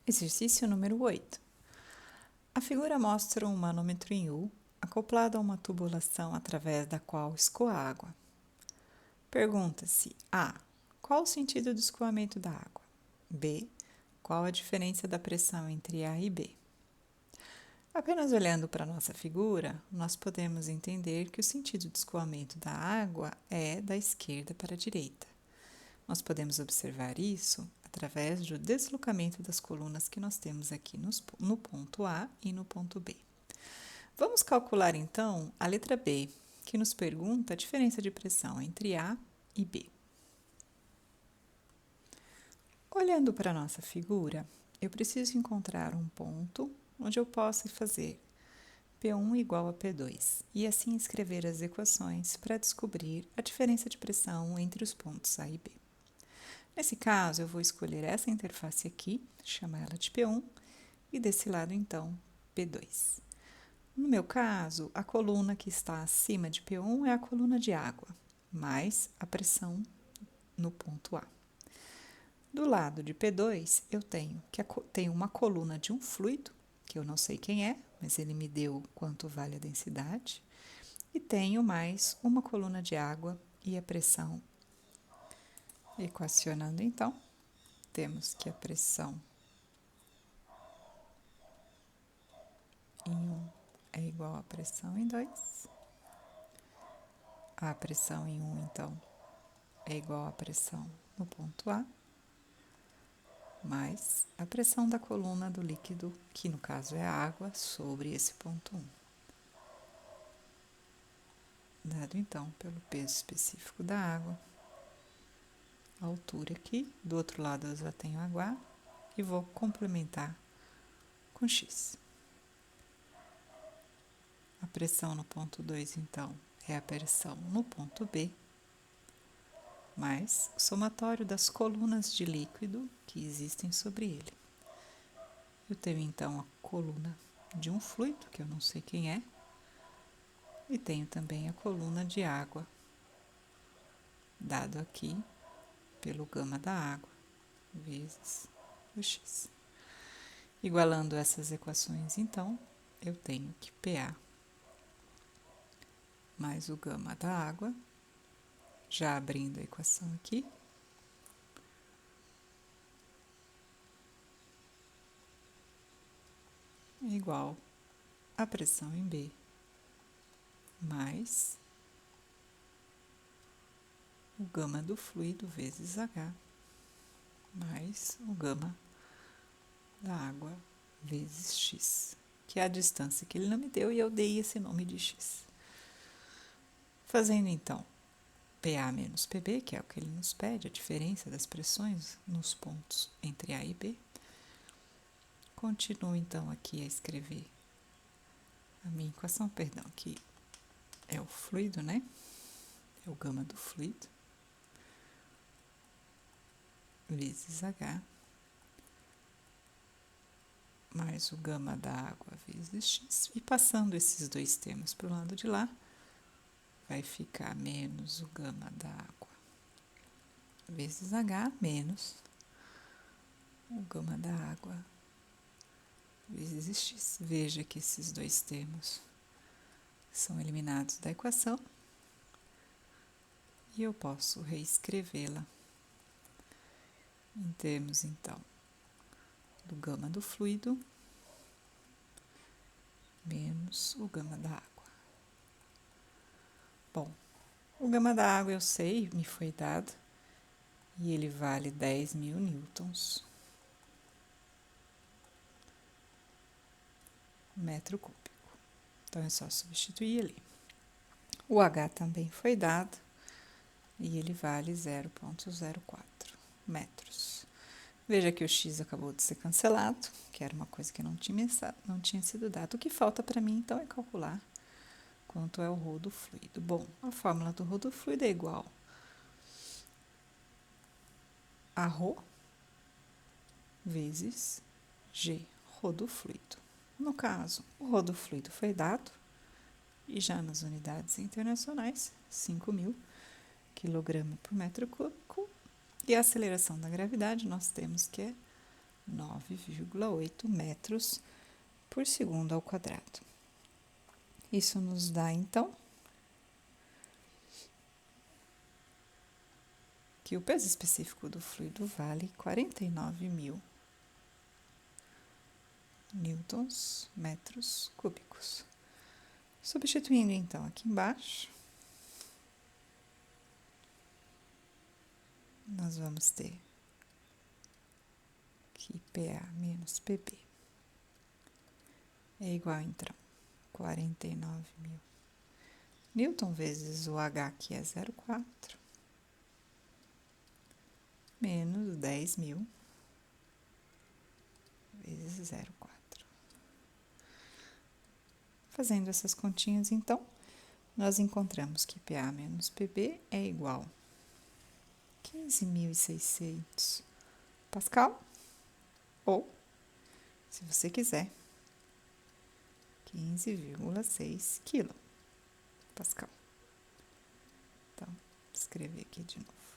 Exercício número 8. A figura mostra um manômetro em U acoplado a uma tubulação através da qual escoa a água. Pergunta-se: A. Qual o sentido do escoamento da água? B. Qual a diferença da pressão entre A e B? Apenas olhando para a nossa figura, nós podemos entender que o sentido do escoamento da água é da esquerda para a direita. Nós podemos observar isso através do deslocamento das colunas que nós temos aqui no ponto A e no ponto B. Vamos calcular então a letra B, que nos pergunta a diferença de pressão entre A e B. Olhando para a nossa figura, eu preciso encontrar um ponto onde eu possa fazer P1 igual a P2 e assim escrever as equações para descobrir a diferença de pressão entre os pontos A e B. Nesse caso, eu vou escolher essa interface aqui, chamar ela de P1, e desse lado, então, P2. No meu caso, a coluna que está acima de P1 é a coluna de água, mais a pressão no ponto A. Do lado de P2, eu tenho uma coluna de um fluido, que eu não sei quem é, mas ele me deu quanto vale a densidade, e tenho mais uma coluna de água e a pressão. Equacionando, então, temos que a pressão em 1 é igual à pressão em 2. A pressão em 1, então, é igual à pressão no ponto A, mais a pressão da coluna do líquido, que no caso é a água, sobre esse ponto 1. Dado, então, pelo peso específico da água, a altura aqui, do outro lado eu já tenho água e vou complementar com X. A pressão no ponto 2, então, é a pressão no ponto B, mais o somatório das colunas de líquido que existem sobre ele. Eu tenho, então, a coluna de um fluido, que eu não sei quem é, e tenho também a coluna de água, dado aqui pelo gama da água, vezes o X. Igualando essas equações, então, eu tenho que PA mais o gama da água, já abrindo a equação aqui, é igual a pressão em B, mais o gama do fluido vezes H, mais o gama da água vezes X, que é a distância que ele não me deu e eu dei esse nome de X. Fazendo, então, PA menos PB, que é o que ele nos pede, a diferença das pressões nos pontos entre A e B. Continuo, então, aqui a escrever a minha equação, perdão, que é o fluido, né? É o gama do fluido, vezes H, mais o gama da água vezes X. E passando esses dois termos para o lado de lá, vai ficar menos o gama da água vezes H, menos o gama da água vezes X. Veja que esses dois termos são eliminados da equação e eu posso reescrevê-la em termos, então, do gama do fluido menos o gama da água. Bom, o gama da água eu sei, me foi dado, e ele vale 10.000 newtons metro cúbico. Então, é só substituir ali. O H também foi dado, e ele vale 0,04 metros. Veja que o X acabou de ser cancelado, que era uma coisa que não tinha sido dado. O que falta para mim, então, é calcular quanto é o ρ do fluido. Bom, a fórmula do ρ do fluido é igual a ρ vezes G, ρ do fluido. No caso, o ρ do fluido foi dado, e já nas unidades internacionais, 5.000 kg por metro cúbico, e a aceleração da gravidade nós temos que é 9,8 metros por segundo ao quadrado. Isso nos dá, então, que o peso específico do fluido vale 49.000 newtons metros cúbicos. Substituindo, então, aqui embaixo, nós vamos ter que PA menos PB é igual, então, 49.000 Newton vezes o H, que é 0,4, menos 10.000 vezes 0,4. Fazendo essas continhas, então, nós encontramos que PA menos PB é igual a 15.600 Pascal, ou, se você quiser, 15,6 kPa. Então, vou escrever aqui de novo.